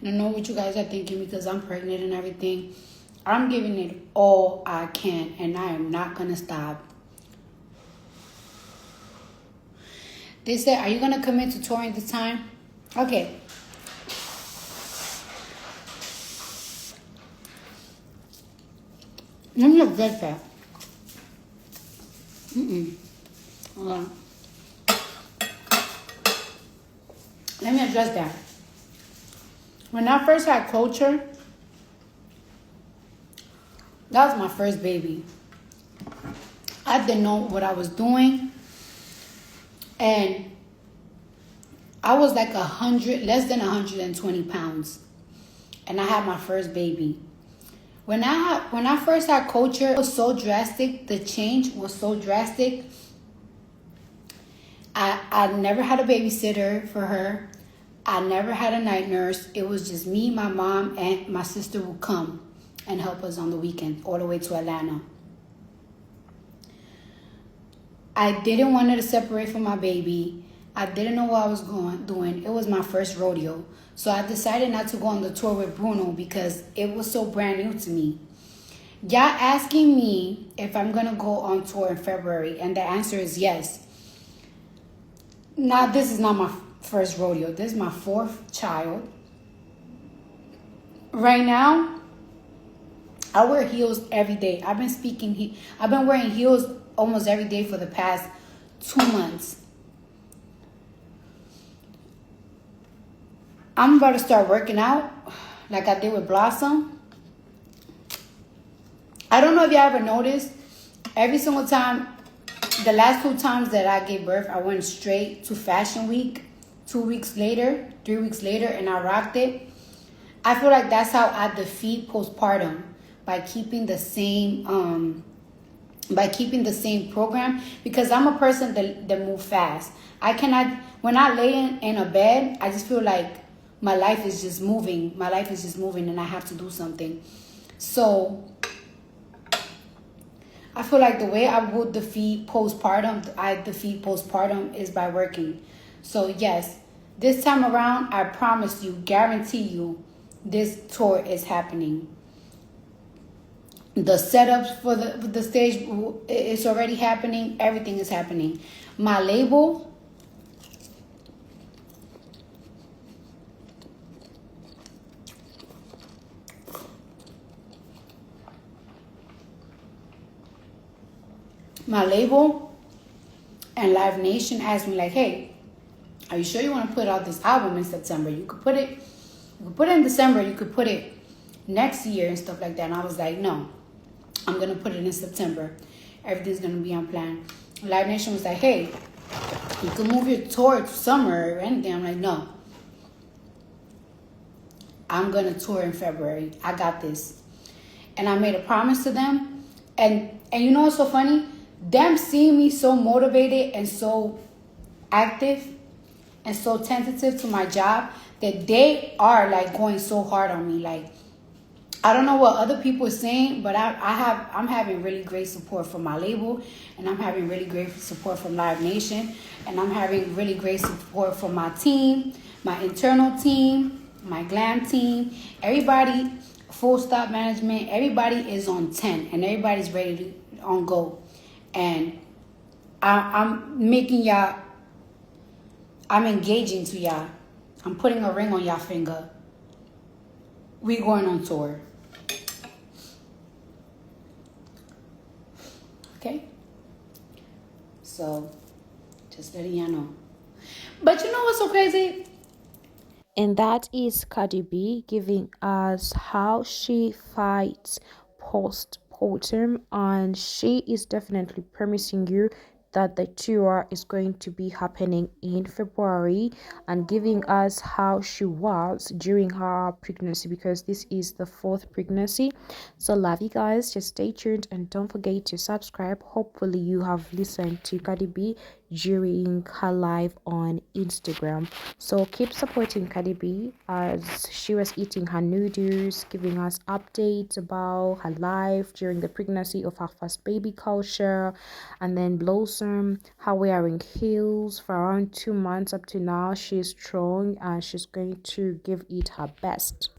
And I know what you guys are thinking because I'm pregnant and everything. I'm giving it all I can, and I am not going to stop. They said, are you going to commit to touring this time? Okay. Let me address that. Hold on. Let me address that. When I first had Culture, that was my first baby. I didn't know what I was doing. And I was like less than 120 pounds. And I had my first baby. When I first had Culture, it was so drastic. The change was so drastic. I never had a babysitter for her. I never had a night nurse. It was just me, my mom, and my sister would come and help us on the weekend, all the way to Atlanta. I didn't want to separate from my baby. I didn't know what I was doing. It was my first rodeo. So I decided not to go on the tour with Bruno because it was so brand new to me. Y'all asking me if I'm going to go on tour in February, and the answer is yes. Now, this is not my first rodeo. This is my fourth child. Right now, I wear heels every day. I've been wearing heels almost every day for the past 2 months. I'm about to start working out like I did with Blossom. I don't know if y'all ever noticed, every single time, the last 2 times that I gave birth, I went straight to Fashion Week 2 weeks later, 3 weeks later, and I rocked it. I feel like that's how I defeat postpartum, by keeping the same program, because I'm a person that move fast. I cannot, when I lay in a bed, I just feel like my life is just moving. My life is just moving and I have to do something. So I feel like the way I would defeat postpartum is by working. So yes, this time around, I promise you, guarantee you, this tour is happening. The setups for the stage is already happening. Everything is happening. My label, and Live Nation asked me like, hey, are you sure you want to put out this album in September? You could put it in December. You could put it next year and stuff like that. And I was like, no, I'm going to put it in September. Everything's going to be on plan. Live Nation was like, hey, you can move your tour to summer or anything. I'm like, no. I'm going to tour in February. I got this. And I made a promise to them. And you know what's so funny? Them seeing me so motivated and so active and so tentative to my job, that they are like going so hard on me. Like, I don't know what other people are saying, but I'm having really great support from my label, and I'm having really great support from Live Nation, and I'm having really great support from my team, my internal team, my glam team, everybody, full stop management, everybody is on 10 and everybody's ready to on go. And I'm making y'all, I'm engaging to y'all. I'm putting a ring on y'all finger. We going on tour. Okay? So, just letting y'all know. But you know what's so crazy? And that is Cardi B giving us how she fights postpartum, and she is definitely promising you that the tour is going to be happening in February, and giving us how she was during her pregnancy, because this is the 4th pregnancy. So love you guys, just stay tuned and don't forget to subscribe. Hopefully you have listened to Cardi B during her live on Instagram. So keep supporting Cardi B as she was eating her noodles, giving us updates about her life during the pregnancy of her first baby culture, and then Blossom, her wearing heels for around 2 months up to now. She's strong and she's going to give it her best.